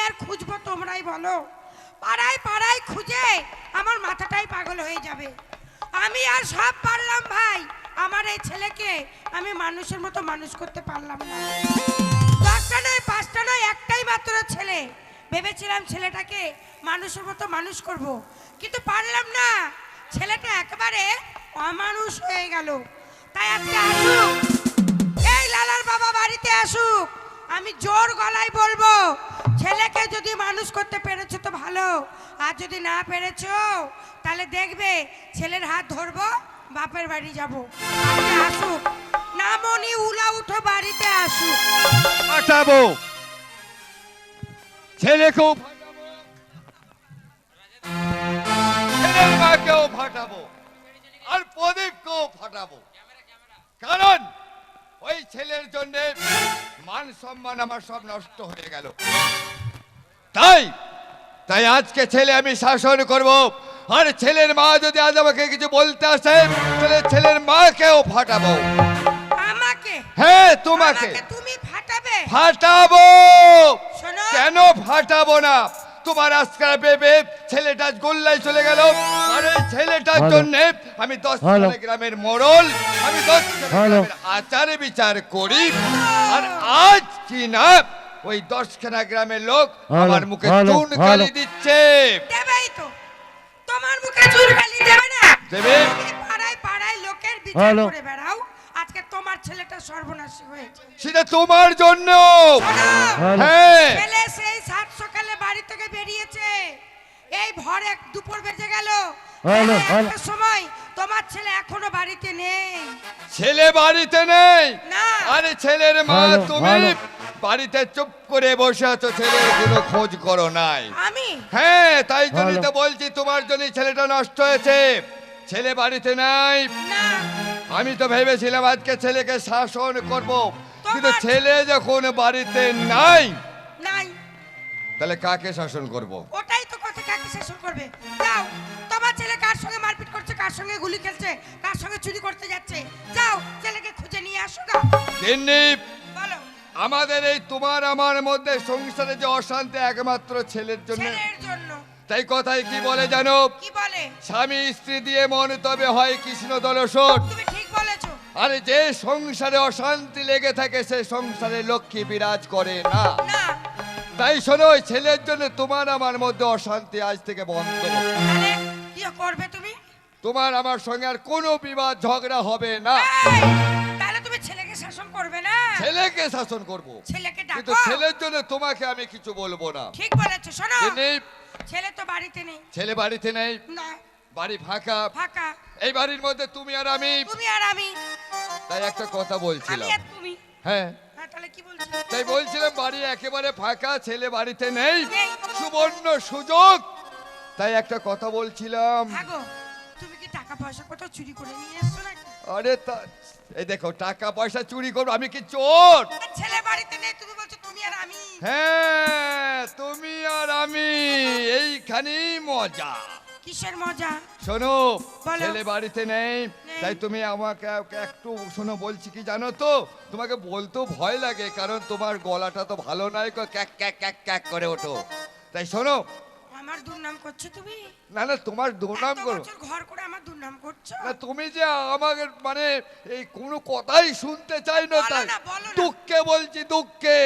আর খুঁজবো তোমরাই বলো? পাড়ায় পাড়ায় খুঁজে আমার মাথাটাই পাগল হয়ে যাবে। আমি আর সব পারলাম ভাই, আমার এই ছেলেকে আমি মানুষের মতো মানুষ করতে পারলাম না। 10টা নয় 5টা নয়, একটাই মাত্র ছেলে। ভেবেছিলাম ছেলেটাকে মানুষের মতো মানুষ করব, কিন্তু পারলাম না। ছেলেটা একেবারে অমানুষ হয়ে গেল। তাই আজকে আসুক, এই লালার বাবা বাড়িতে আসুক, আমি জোর গলায় বলবো, ছেলেকে যদি মানুষ করতে পেরেছো তো ভালো, আর যদি না পেরেছো তাহলে দেখবে ছেলের হাত ধরবো, বাপের বাড়ি যাবো। আজকে আসুক, নামনি উলা উঠো, বাড়িতে আসুক। ফাটাবো ছেলেকেও, ছেলের মাকেও ফাটাবো, আর প্রদীপকেও ফাটাবো। কারণ ওই ছেলের জন্য মান সম্মান আমার সব নষ্ট হয়ে গেল। তাই তাই আজকে ছেলে আমি শাসন করব। আর ছেলের মা যদি আজ আমাকে কিছু বলতে আসে, তাহলে ছেলের মাকেও ফাটাবো। আমাকে? হ্যাঁ, তোমাকে তুমি ফাটাবে? ফাটাবো। শোনো, কেন ফাটাবো না? তোমার আজকাল ভেবে ছেলেটা গোল্লায় চলে গেল, আর এই ছেলেটার জন্য আমি 10 গ্রামের মোড়ল, আমি 10 গ্রামের আচারে বিচার করি। আর আজ কি না ওই 10খানা গ্রামের লোক আমার মুখে চুন কালি দিচ্ছে। দেবেই তো, তোমার মুখে চুন কালি দেবে না? দেবে। তুমি পাড়ায় পাড়ায় লোকের বিচার করে বেড়াও, আজকে তোমার ছেলেটা সর্বনাশী হয়েছে। সেটা তোমার জন্য। হ্যাঁ, ছেলে সেই 7 সকালে বাড়ি থেকে বেরিয়েছে, এই ভোরে দুপুর বেজে গেল, একটা সময় তোমার ছেলে এখনো বাড়িতে নেই। ছেলে বাড়িতে নেই? না। আরে ছেলের মা তুমি বাড়িতে চুপ করে বসে আছো, ছেলের কোনো খোঁজ করো নাই। আমি? হ্যাঁ, তাই জন্যই তো বলছি তোমার জন্য ছেলেটা নষ্ট হয়েছে। ছেলে বাড়িতে নাই। না। আমি তো ভেবেছিলাম আজকে ছেলেকে শাসন করব, কিন্তু ছেলে যখন বাড়িতে নাই, তাহলে কাকে শাসন করব? ওটাই তো কথা, কাকে শাসন করবে? যাও, তোমার ছেলে কার সঙ্গে মারপিট করছে, কার সঙ্গে গুলি খেলছে, কার সঙ্গে চুরি করতে যাচ্ছে, যাও ছেলেকে খুঁজে নিয়ে আসো না। তিন্নি, বলো। আমাদের এই তোমার আমার মধ্যে সংসারে যে অশান্তি একমাত্র ছেলের জন্য। ছেলের জন্য। তাই কথাই কি বলে জানো? কি বলে? স্বামী স্ত্রী দিয়ে মন তবে হয় কৃষ্ণ দর্শন। তুমি ঠিক বলেছো। আরে যে সংসারে অশান্তি লেগে থাকে সে সংসারে লক্ষ্মী বিরাজ করে না। না। তাই শোনো, ওই ছেলের জন্য তোমার আমার মধ্যে অশান্তি আজ থেকে বন্ধ। তাহলে কি করবে তুমি? তোমার আমার সঙ্গে আর কোনো বিবাদ ঝগড়া হবে না। তাহলে তুমি ছেলেকে শাসন করবে না? ছেলেকে শাসন করব, ছেলেকে ডাকো। কিন্তু ছেলের জন্য তোমাকে আমি কিছু বলবো না। ঠিক বলেছো। শোনো, ছেলে তো বাড়িতে নেই। ছেলে বাড়িতে নেই, না, বাড়ি ফাঁকা। ফাঁকা। এই বাড়ির মধ্যে তুমি আর আমি। তুমি আর আমি। তাই একটা কথা বলছিলাম। আমি আর তুমি? হ্যাঁ। তাহলে কি বলছিস? তাই বলছিলাম বাড়ি একেবারে ফাঁকা, ছেলে বাড়িতে নেই, সুবর্ণ সুযোগ। তাই একটা কথা বলছিলাম। ভাগো, তুমি কি টাকা পয়সা কোথাও চুরি করে নিয়ে এসছো নাকি? আরে এই দেখো, টাকা পয়সা চুরি করবো? আমি কি চোর? ছেলে বাড়িতে নেই, তুমি বলছো তুমি আর আমি। হ্যাঁ, তুমি আর আমি, এইখানেই মজা। কিসের মজা? শোনো, ছেলে বাড়িতে নেই, তাই তুমি আমাকে একটু শোনো, বলছি কি জানো তো, তোমাকে বলতেও ভয় লাগে, কারণ তোমার গলাটা তো ভালো নয়, ক্যাক ক্যাক ক্যাক ক্যাক করে ওঠো। তাই শোনো। আমার দুর্নাম করছো তুমি? না না, তোমার দুর্নাম করো ঘর করে আমার দুর্নাম করছো না। তুমি যে আমাকে মানে এই কোনো কথাই শুনতে চাই না, তাই দুঃখে বলছি, দুঃখে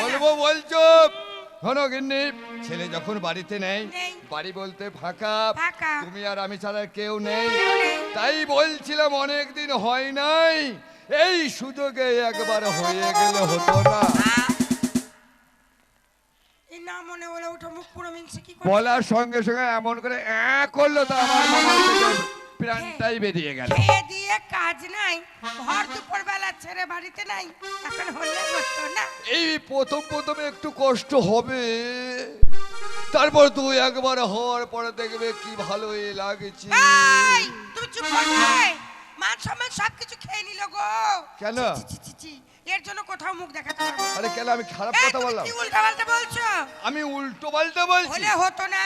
বলবো বলছো। শোনো গিন্নি, ছেলে যখন বাড়িতে নেই, বাড়ি বলতে ফাঁকা, তুমি আর আমি ছাড়া কেউ নেই। তাই বলছিলাম অনেকদিন হয় নাই, এই সুযোগে একবার হয়ে গেলে হতো না? বলার সঙ্গে সঙ্গে এমন করে করলো, তো আমার প্রাণটাই বেরিয়ে গেল। দিয়ে কাজ নাই, ঘর দুপুর বেলা ছেড়ে বাড়িতে নাই, এখন হলে হতো না। এই প্রথম প্রথম একটু কষ্ট হবে, তারপর তুই একবার হওয়ার পরে দেখবে কি ভালোই লাগছে। তুমি চুপ করবে? মান সম্মান সবকিছু খেয়ে নিল গো। কেন? এর জন্য কোথাও মুখ দেখাতে পারবো? আরে কেন, আমি খারাপ কথা বললাম? কি উল্টো পাল্টা বলছো? আমি উল্টো পাল্টা বলছি? হলে হতো না,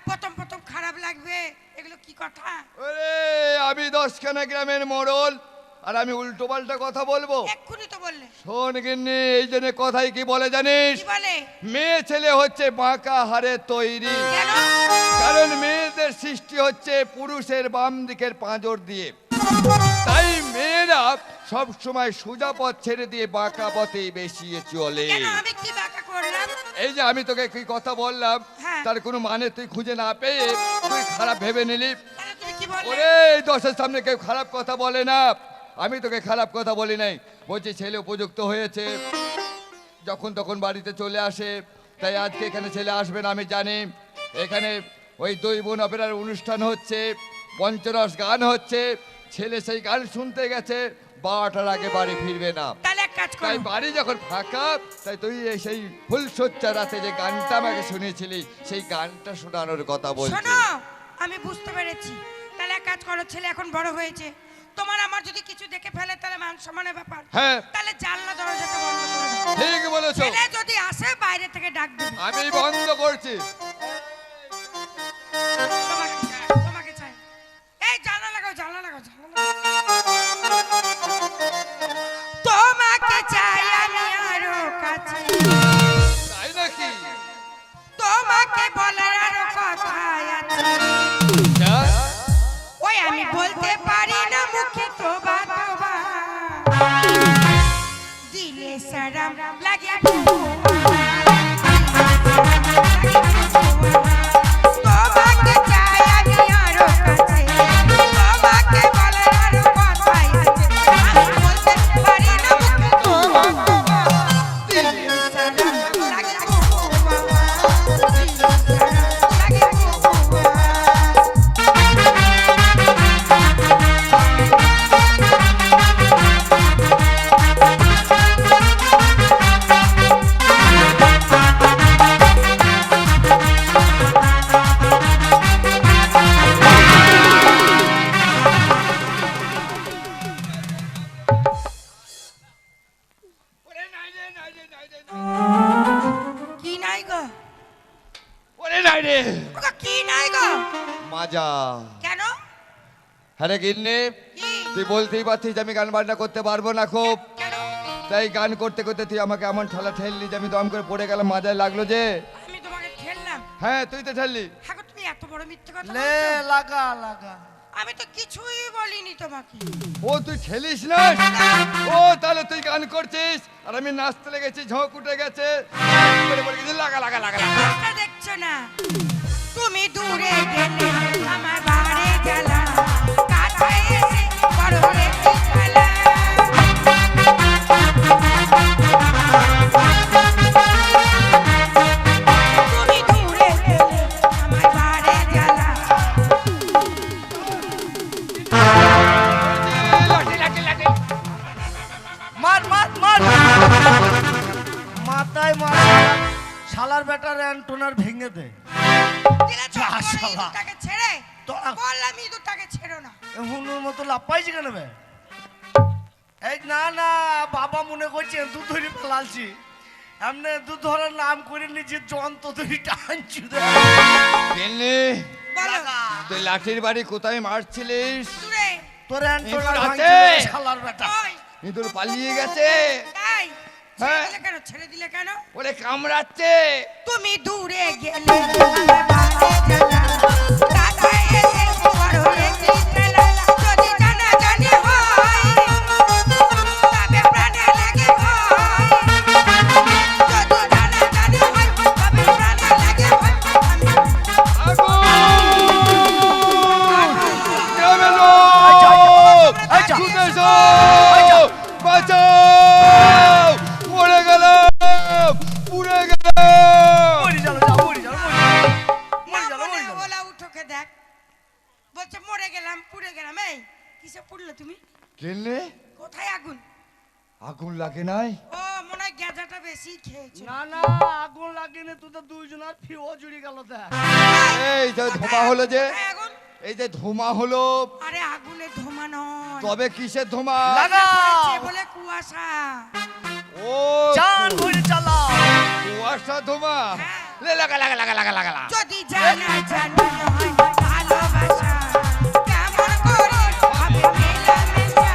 প্রথম প্রথম খারাপ লাগবে, এগুলো কি কথা? আরে আমি 10খানা গ্রামের মোড়ল, আর আমি উল্টো পাল্টা কথা বলবো? এক্ষুনি তো বললে। শোন গিন্নি, এই জন্য কথাই কি বলে জানিস? কি বলে? মেয়ে ছেলে হচ্ছে বাঁকা হারে তৈরি। কেন? কারণ মেয়েদের সৃষ্টি হচ্ছে পুরুষের বাম দিকের পাঁজর দিয়ে। তাই মেয়েরা সব সময় সোজা পথ ছেড়ে দিয়ে বাঁকা পথে বেশি চলে। কেন আমি কি বাঁকা করলাম? এই যে আমি তোকে কি কথা বললাম, হ্যাঁ। তার কোনো মানে তুই খুঁজে না পেয়ে তুই খারাপ ভেবে নিলি। তাহলে তুমি কি বললে? ওরে, এই দশের সামনে কেউ খারাপ কথা বলে না। আমি তোকে খারাপ কথা বলি নাই, বলছি ছেলে উপযুক্ত হয়েছে, যখন তখন বাড়িতে চলে আসে। তাই আজকে এখানে ছেলে আসবে না আমি জানি। এখানে ওই দুই বোন অপেরার অনুষ্ঠান হচ্ছে, পঞ্চরস গান হচ্ছে। ছেলে সেই গান শুনতে গেছে, 12টার আগে বাড়ি ফিরবে না। তাহলে এক কাজ তাই করো। বাড়ি যখন ফাঁকা, তাই তুই এই সেই ফুলসজ্জা রাতে যে গানটা আমাকে শুনিয়েছিলি, সেই গানটা শোনানোর কথা বলছি। শোনো, আমি বুঝতে পেরেছি। তাহলে এক কাজ করো, ছেলে এখন বড় হয়েছে, তোমার আমার যদি কিছু দেখে ফেলে তাহলে মান সম্মানের ব্যাপার। হ্যাঁ, তাহলে জানলা দরজাটা বন্ধ করে দাও। ঠিক বলেছো। ছেলে যদি আসে বাইরে থেকে ডাক দেবে। আমি বন্ধ করছি। তোমাকে চাই। এই জানলা লাগাও, জানলা লাগাও, জানলা লাগাও। তোমাকে চাই আমি আরো কাছে। তাই নাকি? তোমাকে বলার আরো কথা আছে। ওই আমি বলতে পারি না মুখে তোবা তোবা, দিলে সারাম লাগে তোমাকে চাই আমি আরো কাছে। তোমাকে বলার আরো কথা আছে। আমি বলতে পারি না মুখে তোবা তোবা, দিলে সারাম লাগে ওরে নাই রে, নাই রে, নাই রে, কি নাই গো? ওরে নাই রে। ওগো কি নাই গো? মাজা। কেন? আরে গিন্নি, কি? তুই বলতেই পারছিস যে আমি গান বাজনা করতে পারবো না খুব। কেন? তাই গান করতে করতে তুই আমাকে এমন ঠেলা ঠেললি যে আমি দম করে পড়ে গেলাম, মাজায় লাগলো যে। আমি তোমাকে ঠেললাম? হ্যাঁ, তুই তো ঠেললি। হ্যাঁ গো, তুমি এত বড় মিথ্যে কথা লে বলছো। লাগা লাগা। আমি তো কিছুই বলিনি তোমাকে। ও তুই ঠেলিস না? ও তাহলে তুই গান করছিস আর আমি নাচতে লেগেছি, ঝোঁক উঠে গেছে, করে পড়ে গেছি, লাগা লাগা লাগা লাগা। রাস্তা দেখছো না? তুমি দূরে গেলে আমার বাড়ি জ্বালা, কাছে এসে বড় একটি খেলা। তুমি দূরে গেলে আমার বাড়ি জ্বালা। লাঠি লাঠি লাঠি। মার মার মার। মাথায় মার। শালার বেটার অ্যান্টোনার ভেঙে দে। দিলে তো যা আমার শালা। ইঁদুরটাকে ছেড়ে। তোরা- বললাম ইঁদুরটাকে ছেড়ো না। হুনুর মতো লাপাইছি কেন বে? এই না না, বাবা মনে করছে দুধ ধরে ফেলালছি। এমনি দুধ ধরার নাম করে নিজে যন্ত্র ধরে টানছি। গিন্নি, বলো। তুই লাঠির বাড়ি কোথায় মারছিলিস? দূরে। তোর অ্যান্টোনার ইঁদুর ভাঙছে আছে? শালার বেটা। ওই, ইঁদুর পালিয়ে গেছে। তাই? হ্যাঁ। ছেড়ে দিলে কেন? ছেড়ে দিলে কেন? ওরে কামড়াচ্ছে। তুমি দূরে গেলে আমার বাড়ি জ্বালা, কাছে এসে বড় একটি খেলা। যদি জানাজানি হয়, তবে প্রাণে লেগে ভয়। যদি জানাজানি হয়, তবে প্রাণে লেগে ভয়। গ্রামে এই যা, লোক! এই যা। ছুটে এসো! এই যা। বাঁচাও! মরে গেলাম! পুড়ে গেলাম! মরি যালো, যা মরি যালো, মরি যালো। না মরি যালো, বলে মরি যালো। ওলা উঠোকে দেখ, বলছে মরে গেলাম, পুড়ে গেলাম। এই কিসে পুড়লো তুমি? গেলে কোথায় আগুন? আগুন লাগে নাই? ও মনে হয় গেঁজাটা বেশি খেয়েছে। না না, আগুন লাগেনি, তোদের দুইজনের ফিও জুড়ে গেল দেখ। এই যে ধোঁয়া হলো যে, কোথায় আগুন? এই যে ধোঁয়া হলো, আরে আগুনের ধোঁয়া নয়, তবে কিসের ধোঁয়া? লাগা। আছে বলে কুয়াশা। ও চান ভরে চালাও। কুয়াশা ধোঁয়া। হ্যাঁ। লে লাগা লাগা লাগা লাগা লাগা লাগা। যদি জানা জানি হয় ভালোবাসা, কেমন করে হবে মেলামেশা?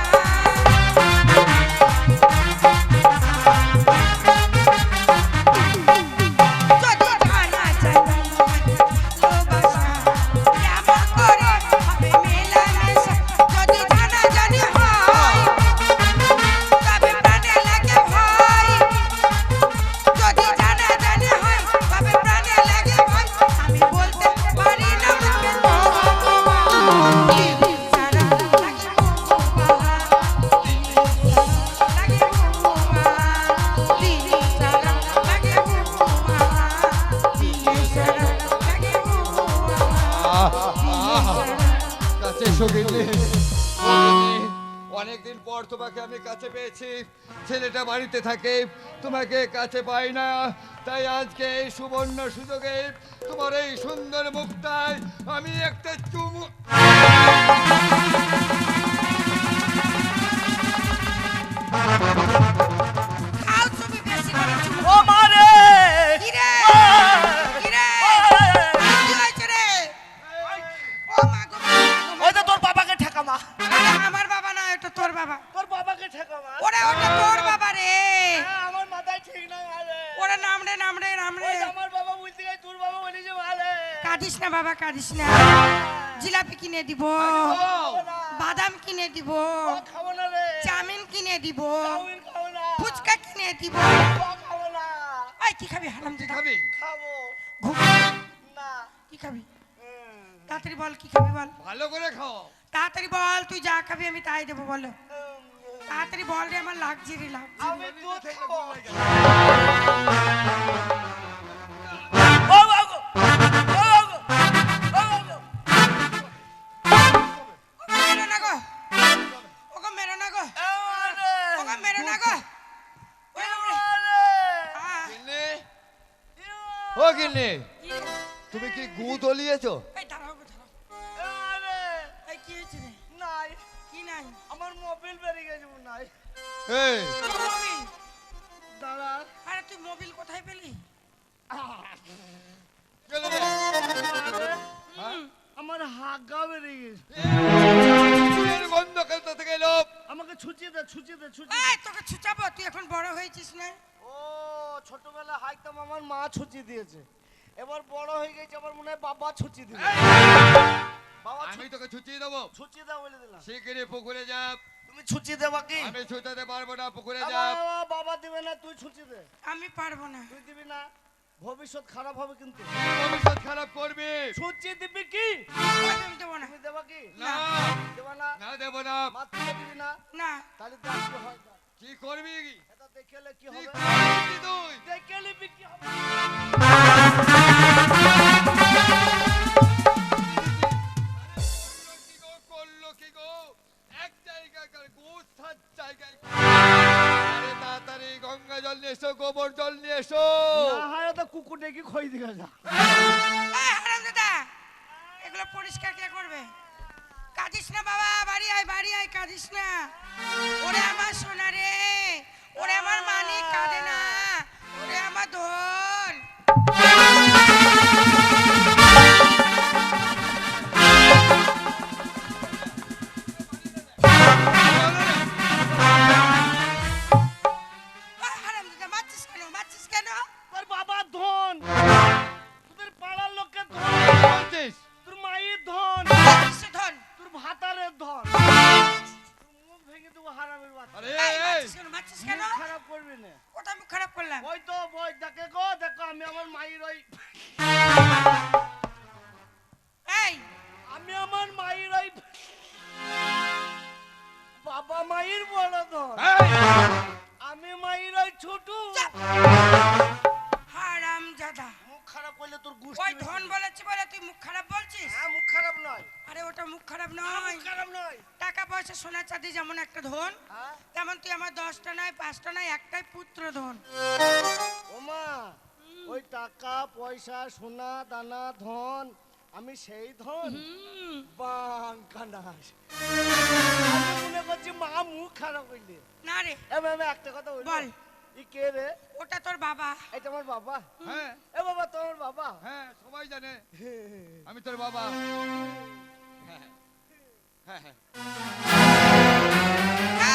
পর তোমাকে আমি কাছে পেয়েছি, ছেলেটা বাড়িতে থাকে, তোমাকে কাছে পাই না, তাই আজকে এই সুবর্ণ সুযোগে তোমার এই সুন্দর মুখটায় আমি একটা চুমু। খাও তুমি বেশি করে চুমু। ও মা রে কি রে? কি রে? কি হয়েছে রে? ও মা গো, মা গো, মা ওই গো। তো তোর বাবাকে ঠেকা মা, আরে আমার বাবা না, এটা তোর বাবা। তোর বাবাকে ঠেকা মা। ওরে ওটা তোর বাবা রে। হ্যাঁ, আমার মাথায় ঠিক নাই আরে। ওরে নাম রে, নাম রে, নাম রে। ওই যে আমার বাবা বলতে গেছে তোর বাবা বলেছে মারে। কাঁদিস না বাবা, কাঁদিস না। জিলাপি কিনে দিব, বাদাম কিনে দিব, খাবো না রে, চাউমিন কিনে দিব, চাউমিন খাবো না, ফুচকা কিনে দিব। খাবো না, ওই কি খাবি হারাম কি দাদা? খাবি? খাবো না। কি খাবি? তাড়াতাড়ি বল কি খাবি বল। ভালো করে খাও। তাড়াতাড়ি বল, তুই যা খাবি আমি তাই দেবো বলো। তাড়াতাড়ি বল রে, আমার লাগছে রে, লাগছে। আমি দুধ খাবো। মেরো না গো, ওগো মেরো না গো, ওগো মেরো না গো। ওই বাবা রে। আহ, গিন্নি, ও গিন্নি, কি রে? তুমি কি গু তলিয়েছো? এই দাঁড়াও গো, দাঁড়াও। এই কি হয়েছে রে? নাই, কি নাই? আমার মোবাইল বেরিয়ে গেছে মনে হয়। এই তোর মোবিল? দাঁড়া, আরে তুই মোবিল কোথায় পেলি? গেলো রে। হুম। আমার হাগা বেরিয়ে গেছে। এর গন্ধ কোথা থেকে এলো? আমাকে ছুচিয়ে দে, ছুচিয়ে দে, ছুচিয়ে এই দে। তোকে ছুচাবো, তুই এখন বড় হয়েছিস না? ও ছোটবেলা হাইতাম, আমার মা ছুচিয়ে দিয়েছে। এবার বড় হয়ে গেছে, আমার মনে হয় বাবা ছুচিয়ে দিবে। বাবা আমি তোকে ছুটিয়ে দেবো। ছুচিয়ে দাও বলে দিলাম। শিগগিরই পুকুরে যা। তুমি ছুচিয়ে দেবা কি? আমি ছুটাতে পারবো না, পুকুরে যা। আমার বাবা দিবে না, তুই ছুচিয়ে দে। আমি পারবো না। তুই দিবি না, ভবিষ্যৎ খারাপ হবে কিন্তু। ভবিষ্যৎ খারাপ করবি। ছুচিয়ে দিবি কি? আমি দেবো না। তুমি দেবা কি? না, দেবা না, না দেবো না। মাত্র দিবি না। না। তাহলে দেখ কি হয়। কি করবি? এটা দেখেলে কি কি হবে? করবি তুই? দেখেলে কি হবে? কি গো, করলো কি গো? এক জায়গায় গোস সাত জায়গায়। আরে তাড়াতাড়ি গঙ্গা জল নিয়ে এসো, গোবর জল নিয়ে এসো। না হয় তো কুকুর ডেকে খই দিকে যা। এই হারামজাদা, এগুলো পরিষ্কার কে করবে? কাঁদিস না বাবা, বাড়ি আয়, বাড়ি আয়, কাঁদিস না। ওরে আমার সোনা রে, ওরে আমার মানিক, কাঁদে না। ওরে আমার ধন। ওই হারামজাদা, মারছিস কেন, মারছিস কেন? তোর বাবা ধন, তোদের পাড়ার লোকের ধন, কি বলছিস? তোর মায়ের ধন, কিসের ধন? তোর ভাতারের ধন। তোর মুখ ভেঙে দেবো হারামের বাচ্চা। আরে এই, এই, মারছিস কেন, মারছিস কেন? মুখ খারাপ করবি না। কোথায় মুখ খারাপ করলাম? ওই তো বই দেখে গো, দেখো আমি আমার মায়ের ওই, এই, আমি আমার মায়ের ওই বাবা মায়ের বড় ধন, এই, আমি মায়ের ওই ছোট। হারামজাদা। মুখ খারাপ করলে তোর ওই গুষ্টি ধন বলেছি বলে তুই মুখ খারাপ বলছিস? হ্যাঁ, মুখ খারাপ নয়, আরে ওটা মুখ খারাপ না, নয়। মুখ খারাপ নয়। টাকা পয়সা সোনা চাঁদি যেমন একটা ধন, হ্যাঁ, তেমন তুই আমার 10টা নয় 5টা নয় একটাই পুত্র ধন। ওমা ওই টাকা পয়সা সোনা দানা ধন, আমি সেই ধন বাঙ্কানাস। আমি মনে করছি মা মুখ খারাপ করলে। না রে, আমি একটা কথা বলি, বল। ই কে রে? ওটা তোর বাবা। এটা আমার বাবা। হ্যাঁ, এ বাবা, তোমার বাবা? হ্যাঁ, সবাই জানে আমি তোর বাবা। হ্যাঁ, হ্যাঁ, হ্যাঁ।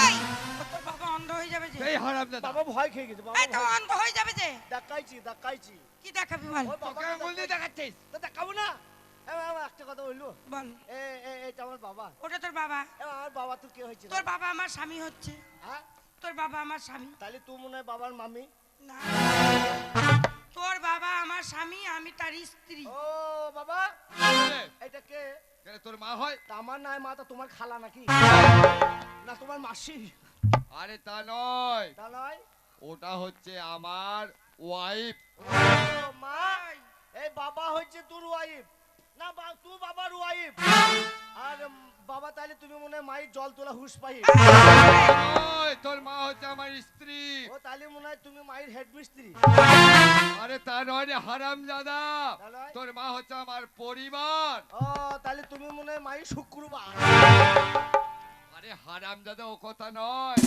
এই, ও তোর বাবা অন্ধ হয়ে যাবে যে। এই হারামজাদা। বাবা ভয় খেয়ে গেছে, বাবা এই তো ভয়- অন্ধ হয়ে যাবে যে। দেখাইছি দেখাইছি। কি দেখাবি বল, ওই তোকে বাবাকে আঙুল দিয়ে দেখাচ্ছিস? তো দেখাবো না। আমি একটা কথা বললো, বল। এটা আমার বাবা। ওটা তোর বাবা। আমার বাবা তো কে হয়েছে? তোর বাবা আমার স্বামী হচ্ছে। হ্যাঁ, তোর বাবা আমার স্বামী। তাহলে তুই মনে হয় বাবার মামি। না, তোর বাবা আমার স্বামী, আমি তার স্ত্রী। ও বাবা, কে? এটা কে? কেন তোর মা হয়? তা আমার নাই মা, তো তোমার খালা নাকি? না তোমার মাসি? আরে তা নয়, তা নয়। ওটা হচ্ছে আমার ওয়াইফ। ও মা, এই বাবা হচ্ছে তোর ওয়াইফ না? তুই বাবার ওয়াইফ। আর বাবা তাহলে তুমি মনে হয় মায়ের জল তোলা হুঁশ পাই। ওই তোর মা হচ্ছে আমার স্ত্রী। ও তাহলে মনে হয় তুমি মায়ের হেড মিস্ত্রি। আরে তা নয় রে হারামজাদা, তা নয়? তোর মা হচ্ছে আমার পরিবার। ও তাহলে তুমি মনে হয় মায়ের শুক্রবার। আরে হারামজাদা ও কথা নয়,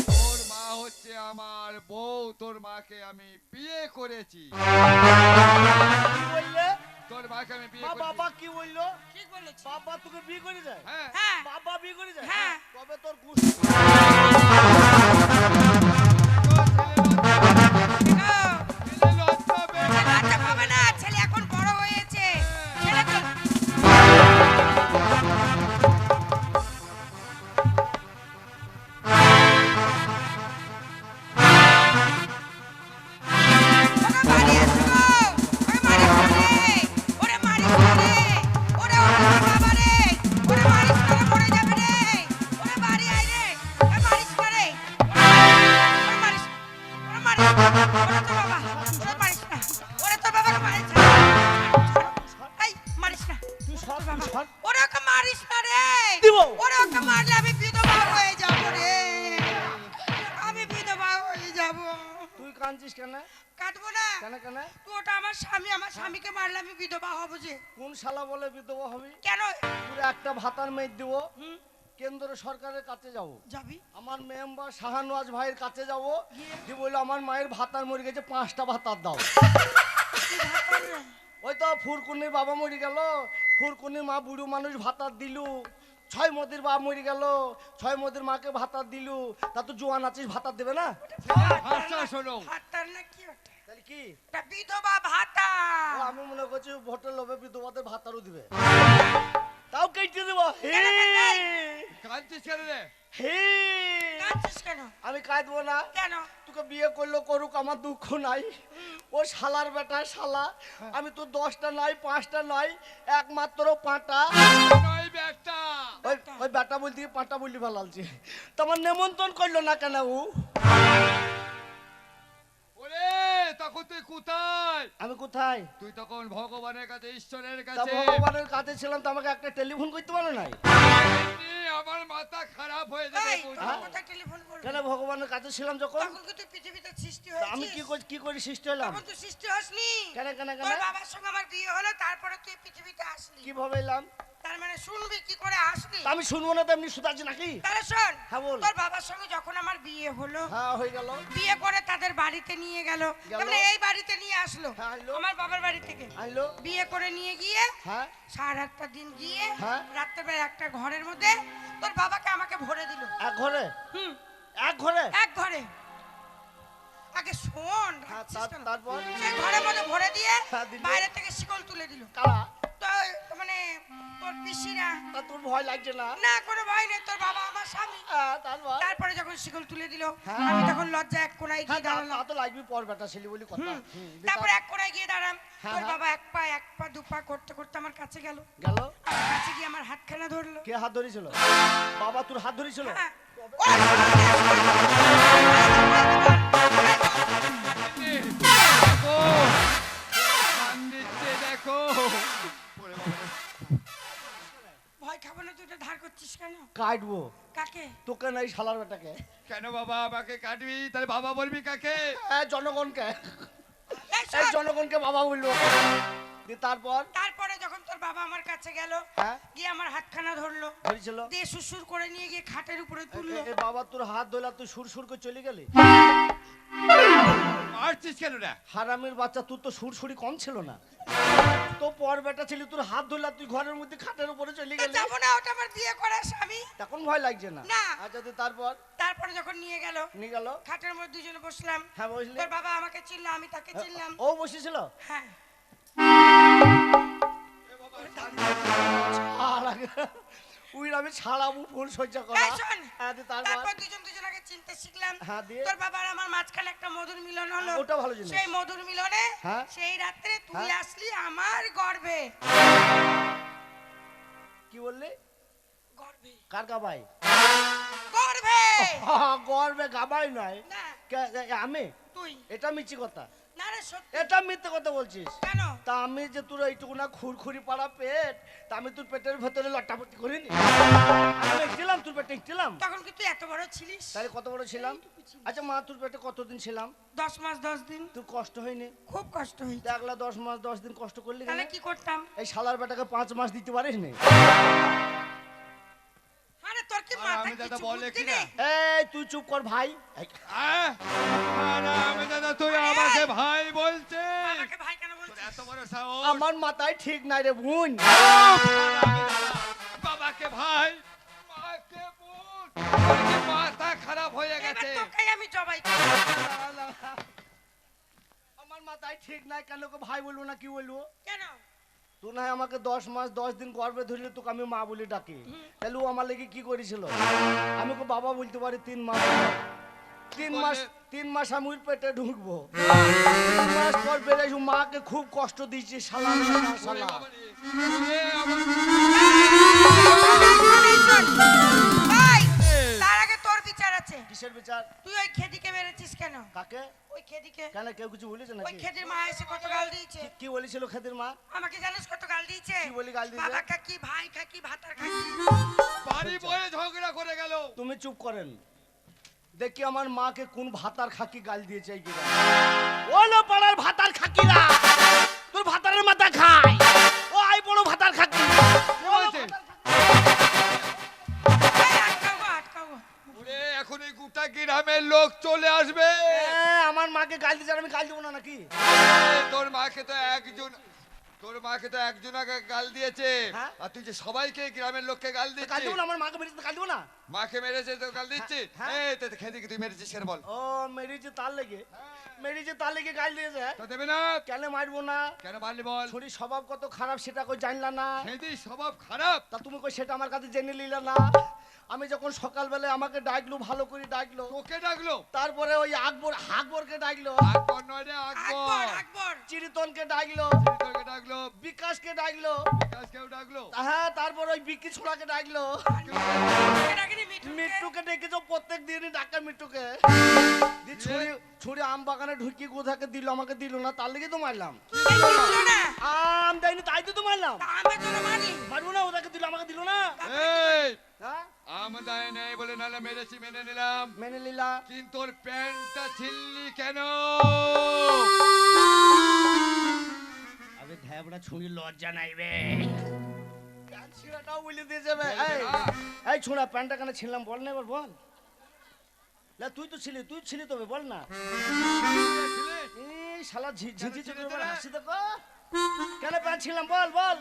তোর মা হচ্ছে আমার বউ, তোর মাকে আমি বিয়ে করেছি। কি বললে? তোর মাকে আমি বিয়ে বাবা করেছি। কি বললো? ঠিক বলেছি। বাবা তোকে বিয়ে করে যায়? হ্যাঁ হ্যাঁ বাবা বিয়ে করে যায়? হ্যাঁ। তবে তোর তোর ছেলে লজ্জা পেয়ে লজ্জা পাবে না, ছেলে এখন বড় হয়েছে। ছেলে তো ওরে বাড়ি এসো গো। ওরে মারিস না রে। ওরে মারিস না রে। ওরে ওরে বাবা রে। ওরে মারিস না রে, মরে যাবে রে। ওরে বাড়ি আয় রে। ওরে মারিস না রে। ওরে মারিস। ওরে মারিস। ওরে তোর বাবা। ওরে মারিস না। ওরে তোর বাবাকে মারিস না। এই মারিস না। তুই সর বাবা। সর। ওরে ওকে মারিস না রে। দিব। ওরে ওকে মারলে আমি বিধবা হয়ে যাব রে। আমি বিধবা হয়ে যাব। তুই কাঁদছিস কেন? কাটবো না। কেন কেন? তুই ওটা আমার স্বামী, আমার স্বামীকে মারলে আমি বিধবা হব যে। কোন শালা বলে বিধবা হবি? কেন? তোর একটা ভাতার মেয়ে দিব, হুম, কেন্দ্র সরকারের কাছে যাব। যাবি? আমার মেম্বার শাহানওয়াজ ভাইয়ের কাছে যাব, গিয়ে? যে বললো আমার মায়ের ভাতার মরে গেছে, 5টা ভাতার দাও। তুই ভাত পারবি? ওই তো ফুরকুনির বাবা মরে গেল, ফুরকুনির মা বুড়ো মানুষ ভাতার দিলু। 6 মদির বাপ মরে গেল, 6 মদির মাকে ভাতার দিলু। তা তো জোয়ান আছিস, ভাতার দেবে না? ভাষা শোনো। ভাতার না কি ওটা? তাহলে কি? ওটা বিধবা ভাতা। ও, আমি মনে করছি ভোটের লোভে বিধবাদের ভাতারও দিবে। তাও কেটে দেবো। হে কাঁদছিস কেন রে? হে কাঁদছিস কেন? আমি কাঁদবো না। কেন? তোকে বিয়ে করলো করুক, আমার দুঃখ নাই। ও শালার বেটা শালা, আমি তো 10টা নাই 5টা নাই, একমাত্র 5টা। নয় ব্যাগটা। ওই ওই বেটা বলতে 5টা বললি ভালো লাগছে। তোমার নেমন্তন্ন করলো না কেন ও? ওরে তখন তুই কোথায়? আমি কোথায়? তুই তখন ভগবানের কাছে, ঈশ্বরের তা কাছে। ভগবানের কাছে ছিলাম, তো আমাকে একটা টেলিফোন করতে পারো নাই? এমনি আমার মাথা খারাপ হয়ে এই, যাবে তুই বুঝলি? কোথায় টেলিফোন করবি? কেন ভগবানের কাছে ছিলাম যখন? তখন কি তুই পৃথিবীতে সৃষ্টি তা আমি হয়েছিস? কি করে সৃষ্টি হলাম? তখন তুই সৃষ্টি হসনি। কেন কেন কেন? তোর বাবার সঙ্গে আমার বিয়ে হলো, তারপরে তুই পৃথিবীতে আসলি। কিভাবে এলাম? তার মানে শুনবি কি করে আসলি? তা আমি শুনবো না, তো এমনি শুধাচ্ছি নাকি? তাহলে শোন, হ্যাঁ, বল। তোর বাবার সঙ্গে যখন আমার বিয়ে হলো, হ্যাঁ হয়ে গেল। বিয়ে করে তাদের বাড়িতে নিয়ে গেল, গেল। মানে এই বাড়িতে নিয়ে আসলো, হ্যাঁ, আনলো। আমার বাবার বাড়ি থেকে আনলো। বিয়ে করে নিয়ে গিয়ে হ্যাঁ 7-8টা দিন গিয়ে হ্যাঁ। রাত্রেবেলা একটা ঘরের মধ্যে তোর বাবাকে আমাকে ভরে দিল। এক ঘরে? হুম, এক ঘরে? এক ঘরে। আগে শোন, হ্যাঁ, রাখছিস কেন? তারপর? সেই ঘরের মধ্যে ভরে দিয়ে হ্যাঁ, দিল। বাইরে থেকে শিকল তুলে দিল। কারা? তো মানে তোর পিসিরা। তা তোর ভয় লাগছে না? না, কোনো ভয় নেই, তোর বাবা আমার স্বামী। হ্যাঁ, তারপর? তারপরে যখন শিকল তুলে দিল, হ্যাঁ। আমি তখন লজ্জা এক কোণায় হ্যাঁ, গিয়ে দাঁড়ালাম। তা তো লাগবি, পর বেটা ছেলে বলি কথা। হুম, হুম, তারপরে এক কোণায় গিয়ে দাঁড়াম। হ্যাঁ, তোর হ্যাঁ। বাবা এক পা দু পা করতে করতে আমার কাছে গেল। গেল। আমার কাছে গিয়ে আমার হাতখানা ধরলো। কে হাত ধরেছিল? বাবা তোর হাত ধরেছিল? হ্যাঁ। দেখো, কান দিচ্ছে দেখো। ওরে বাবা রে। ভয় খাবো না, তুই এটা ধার করছিস কেন? কাটবো। কাকে? তোকে নাই শালার বেটাকে। কেন বাবা আমাকে কাটবি? তাহলে বাবা বলবি কাকে? জনগণকে। এই শোন, এই জনগণকে বাবা বললো। দিয়ে তারপর? তারপরে যখন তোর বাবা আমার কাছে গেল, হ্যাঁ গিয়ে আমার হাতখানা ধরলো, ধরেছিল। দিয়ে সুসুর করে নিয়ে গিয়ে খাটের উপরে তুললো। এ বাবা তোর হাত ধরলা, তুই সুর সুর করে চলে গেলি। মারছিস কেন রে? হারামির বাচ্চা, তোর তো সুরসুরি কম ছিল না? তো পর বেটা ছিলি, তোর হাত ধরলা, তুই ঘরের মধ্যে খাটের উপরে চলে তা গেলি। যাবো না, ওটা আমার বিয়ে করা স্বামী। তখন ভয় লাগছে না? না। আচ্ছা দিয়ে তারপর? তারপরে যখন নিয়ে গেল, নিয়ে গেল। খাটের মধ্যে দুজনে বসলাম। হ্যাঁ বসলি। তোর বাবা আমাকে চিনলো, আমি তাকে চিনলাম। ও বসেছিল? হ্যাঁ। উই আমি ছাড়াবো ফুল সহ্য করা। এই শোন, হ্যাঁ দিয়ে তারপর? তারপর দুজনকে চিনতে শিখলাম। হ্যাঁ, দিয়ে? তোর বাবার আমার মাঝখানে একটা মধুর মিলন হলো। ওটা ভালো জিনিস। সেই মধুর মিলনে হ্যাঁ। সেই রাত্রে তুই হ্যাঁ। আসলি আমার গর্ভে। কি বললি? গর্ভে। কার গাবাই? গর্ভে। গর্বে গাবাই নয়। না, আমি? তুই। এটা মিছি কথা। না আরে সত্যি এটা মিথ্যে কথা বলছিস। কেন? তা আমি যে তোর এইটুকু না খুরখুরি পাড়া পেট, তা আমি তোর পেটের ভেতরে লটাপটি করিনি। আমি ছিলাম তোর পেটে ছিলাম। তখন কি তুই এত বড় ছিলিস? তাহলে কত বড় ছিলাম? আচ্ছা মা, তোর পেটে কতদিন ছিলাম? 10 মাস 10 দিন। তোর কষ্ট হয়নি? খুব কষ্ট হয়েছে। দেখলা 10 মাস 10 দিন কষ্ট করলি কেন? তাহলে কি করতাম? এই শালার বেটাকে 5 মাস দিতে পারিস নি? আরে তোর কি আর মাথা আমি দাদা কিছু বলে বুদ্ধি কি না? নেই? এই তুই চুপ কর ভাই। আমি দাদা তুই আমাকে ভাই বলছিস? আমাকে ভাই কেন তোর বলছিস? এত বড় সাহস? আমার মাথায় ঠিক নাই রে বোন। বাবাকে ভাই, মাকে বোন, তোর কি মাথা খারাপ হয়ে এবার গেছে? তোকেই আমি জবাই করব। আমার মাথায় ঠিক নাই, কেন ওকে ভাই বলবো না কি বলবো? কেন? তুই না আমাকে 10 মাস 10 দিন গর্ভে ধরলে তোকে আমি মা বলে ডাকি, তাহলে ও আমার লেগে কি করেছিল? আমি ওকে বাবা বলতে পারি 3 মাস। 3 মাস আমি ওর পেটে ঢুকবো, 3 মাস পর বেরিয়ে মাকে খুব কষ্ট দিয়েছি শালা শালা। ভাই, তার আগে তোর বিচার আছে। কিসের বিচার? তুই ওই খেদিকে মেরেছিস কেন? কাকে? ওই খেদিকে। কেন কেউ কিছু বলেছে ওই নাকি? খেদির মা এসে কত গাল দিয়েছে। কি বলেছিল খেদের মা? আমাকে জানিস কত গাল দিয়েছে? কি বলি গাল দিয়েছে? বাবা কাকি, ভাই কাকি, ভাতার কাকি। বাড়ি বয়ে ঝগড়া করে গেল। তুমি চুপ করেন, দেখি আমার মাকে কোন ভাতার খাকি গাল দিয়েছে। এই কিনা ওলো পাড়ার ভাতার খাকিরা তোর ভাতারের মাথা খায়। ও আই বড় ভাতার খাকি। কি বলছে? এই আটকাও গো, আটকাও গো। ওরে এখন এই গোটা গ্রামের লোক চলে আসবে। আমার মাকে গাল দিয়েছে, আর আমি গাল দেবো না নাকি? তোর মাকে তো একজন আগে গাল দিয়েছে, হ্যাঁ? আর তুই যে সবাইকে গ্রামের লোককে গাল গাল দিচ্ছিস। দেবো না? আমার মাকে মেরেছে তো গাল দেবো না? মাকে মেরেছে তো গাল দিচ্ছি। হ্যাঁ। এই তো খেতে কি তুই মেরেছিস কেন বল? ও মেরেছে তার লেগে, মেরেছে তার লেগে গাল দিয়েছে। তো দেবে না? কেন মারবো না? কেন মারলি বল? ছুরি স্বভাব কত খারাপ সেটা কই জানলা না? খেদি স্বভাব খারাপ। তা তুমি কই সেটা আমার কাছে জেনে নিলা না? আমি যখন সকালবেলায় আমাকে ডাকলো, ভালো করে ডাকলো, তোকে ডাকলো? তারপরে ওই আকবরকে ডাকলো, আকবর নয় রে, আকবর, আকবর। আকবর। চিরিতনকে ডাকলো, তোকে ডাকলো, বিকাশকে ডাকলো, বিকাশকেও ডাকলো। হ্যাঁ তারপর ওই বিক্কি ছোড়াকে ডাকলো, এটা ডাকিনি মিঠুনকে? মিট্টুকে ডেকেছো প্রত্যেক দিনই ডাকে মিট্টুকে। দি ছুরি ছুরি আম বাগানে ঢুকিয়ে কোথাকে দিল, আমাকে দিল না, তার লেগে তো মারলাম। এই দিল না। আম দেয়নি তাই তো মারলাম। তা আমার জন্য মারলি? মারবো না, ওটাকে দিল আমাকে দিল না। এই হ্যাঁ আমদায় নেই বলে নালে মেরেছি, মেনে নিলাম, মেনে নিলা। কিন্তু তোর প্যান্টটা ছিললি কেন? আবে ধ্যাবড়া ছুরি লজ্জা নাইবে, ছিঁড়াটাও বলে দিয়ে যাবে। এই ছোড়া প্যান্টটা কেন ছিনলাম বল না এবার বল। না তুই তো ছিলি, তুই ছিলি তবে বল না। এই শালা ঝিঝি চক্রবর্তী হাসি দেখো, কেন প্যান্ট ছিলাম বল বল।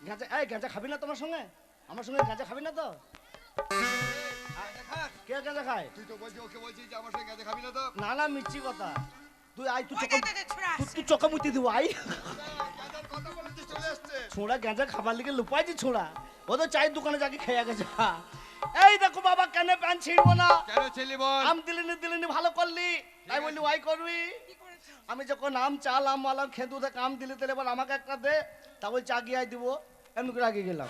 গাঁজা, এই গাঁজা খাবি না তোমার সঙ্গে? আমার সঙ্গে গাঁজা খাবি না তো? কে গাঁজা খায়? তুই তো বলছিস, ওকে বলছিস যে আমার সঙ্গে গাঁজা খাবি না তো? না না মিচ্ছি কথা। তুই আই, তুই ওই চোখে, দে, ছোড়া তুই আসছে। চোখে মুতি দিব আই। গাঁজার কথা বলেছিস, চলে আসছে। ছোড়া গাঁজা খাবার লিগে লুপাইছি ছোড়া, ও তো চায়ের দোকানে যাকে খেয়ে গেছে। এই দেখো বাবা কেন প্যান্ট ছিঁড়বো না? কেন ছিলি বল? আম দিলিনি ভালো করলি, তাই বললি ওয়াই করবি। কি করেছিস? আমি যখন আম চাল আম মালাম খেদু থেকে আম দিলি, তাহলে এবার আমাকে একটা দে, তা বলছে আগিয়ে আই দিব। এমনি করে আগে গেলাম,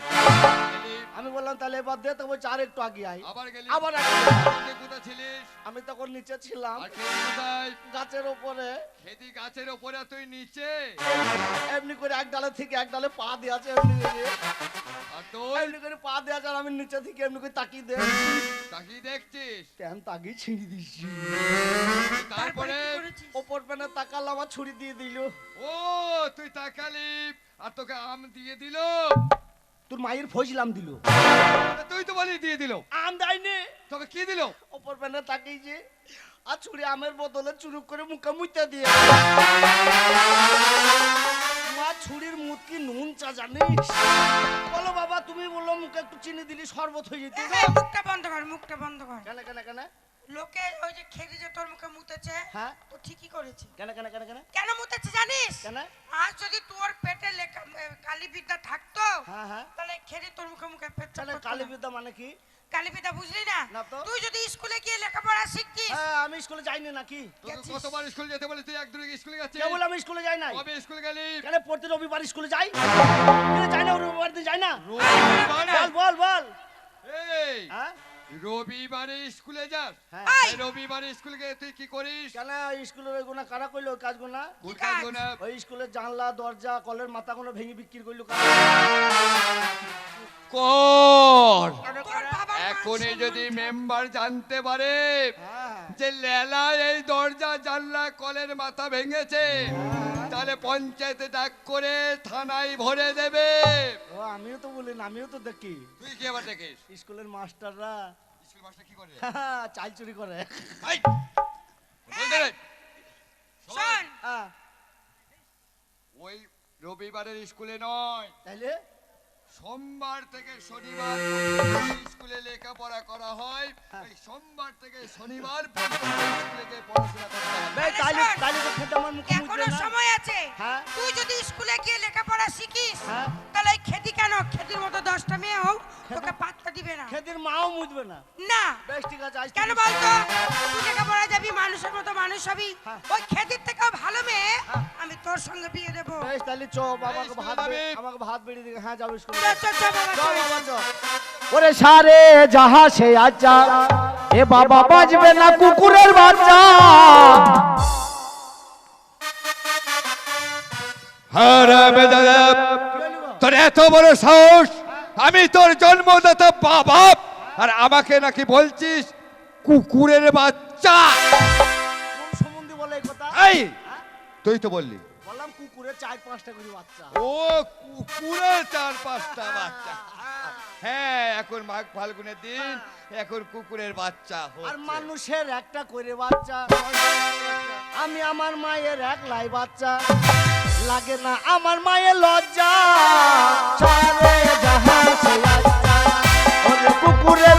গেলি, আমি বললাম তাহলে এবার দে, তো বলছে আর একটু আগে আই। আবার গেলি, আবার আগে গেলাম। খেতে কোথায় ছিলিস? আমি তখন নিচে ছিলাম আর খেদি কোথায়? গাছের ওপরে, খেদি গাছের ওপরে, আর তুই নিচে। এমনি করে এক ডালে থেকে এক ডালে পা দিয়ে আছে, এমনি করে আর তুই এমনি করে পা দিয়ে আছে, আর আমি নিচে থেকে এমনি করে তাকিয়ে দে, তাকিয়ে দেখছিস। প্যান তাকিয়ে ছিঁড়ে দিচ্ছি। তারপরে কি করেছিস? ওপর প্যানে তাকাল, আমার ছুরি দিয়ে দিল। ও তুই তাকালি, আর তোকে আম দিয়ে দিল। তোর মায়ের ফজলাম দিল, তুই তো বলি দিয়ে দিল, আম দেয়নি। তোকে কি দিল? ওপর প্যানে তাকিয়েছে, আর ছুরি আমের বদলে চুরুক করে মুখে মুইতে দিয়ে। মা ছুরির মুখ কি নুন চা জানিস? বলো বাবা, তুমি বললো মুখে একটু চিনি দিলি শরবত হয়ে যেত। এই, মুখটা বন্ধ কর, মুখটা বন্ধ কর। কেন কেন কেন? লোকে ওই যে খেদি যে তোর মুখে মুতেছে, হ্যাঁ তো ঠিকই করেছে। কেন কেন কেন কেন কেন মুতেছে জানিস? কেন? আজ যদি তোর পেটে লেখা কালী বিদ্যা থাকতো, হ্যাঁ হ্যাঁ, তাহলে খেদি তোর মুখে মুখে পেচ্ছাপ তাহলে করতো কালী না। বিদ্যা মানে কি? কালী বিদ্যা বুঝলি না? না তো। তুই যদি স্কুলে গিয়ে লেখাপড়া শিখতিস। হ্যাঁ আমি স্কুলে যাইনি নাকি? তোকে কতবার স্কুল যেতে বলে, তুই একদিন স্কুলে গেছিস? কে বলে আমি স্কুলে যাই নাই? কবে স্কুল গেলি? কেন প্রতি রবিবার স্কুলে যাই? কেন যাই না, রবিবার দিন যাই না? রবিবার? বল বল বল। এই হ্যাঁ রবিবারে স্কুলে যাস? হ্যাঁ। এই! এই রবিবারে স্কুলে গিয়ে তুই কি করিস? কেন স্কুলের ওই গুণা কারা করলো ওই কাজ গুণা? কোন কাজ গুনা? ওই স্কুলের জানলা দরজা কলের মাথা গুলো ভেঙে বিক্রি করলো কর। তোর বাবার এখনই মান যদি সম্মান মেম্বার জানতে পারে হ্যাঁ যে লেলা এই দরজা জানলা কলের মাথা ভেঙেছে, তাহলে পঞ্চায়েতে ডাক করে থানায় ভরে দেবে। ও আমিও তো বলি না, আমিও তো দেখি তুই কি আবার দেখিস? স্কুলের মাস্টাররা স্কুল মাস্টার কি করে? চাল চুরি করে। এই! বলতে রে। শোন হ্যাঁ, ওই রবিবারের স্কুলে নয়, তাইলে সোমবার থেকে শনিবার স্কুলে লেখাপড়া করা হয়। ওই সোমবার থেকে শনিবার পর্যন্ত স্কুলে গিয়ে পড়াশোনা করতে হবে। বে, তাইলে তাইলে তো খেতে আমার মুখে মুখবে এখনো না। সময় আছে। হ্যাঁ। তুই যদি স্কুলে গিয়ে লেখাপড়া শিখিস হ্যাঁ। তাহলে এই খেতি কেন খেতির মতো 10টা মেয়ে হোক তোকে পাত্তা দিবে না। খেতের মাও মুজবে না। না বেশ ঠিক আছে, আজ কেন থেকে- বলতো? তুই লেখাপড়া যাবি, মানুষের মতো মানুষ হবি। হ্যাঁ। ওই খেতির থেকেও ভালো মেয়ে হ্যাঁ। আমি তোর সঙ্গে বিয়ে দেবো। বেশ তাহলে চ বাবাকে স্কুলে ভাত যাবি? আমাকে ভাত বেড়ে দিকে। হ্যাঁ যাবো স্কুলে। চল, চল, চল, বাবা, চ চল। বাবা চ। ওরে সারে যাহা সে আচ্ছা এ বাবা বাজবে না কুকুরের বাচ্চা। তোর এত বড় সাহস! আমি তোর জন্মদাতা বাবা, আর আমাকে নাকি বলছিস কুকুরের বাচ্চা? কোন সম্বন্ধে বলে এই কথা? এই তুই তো বললি বললাম কুকুরের 4-5টা করে বাচ্চা। ও কুকুরের 4-5টা বাচ্চা। হ্যাঁ, এখন মাঘ ফাল্গুনের দিন, এখন কুকুরের বাচ্চা আর হচ্ছে। মানুষের একটা করে বাচ্চা। আমি আমার মায়ের একলাই বাচ্চা, লাগে না আমার মায়ের লজ্জা। সারে যাহা সে আচ্ছা ওরে কুকুরের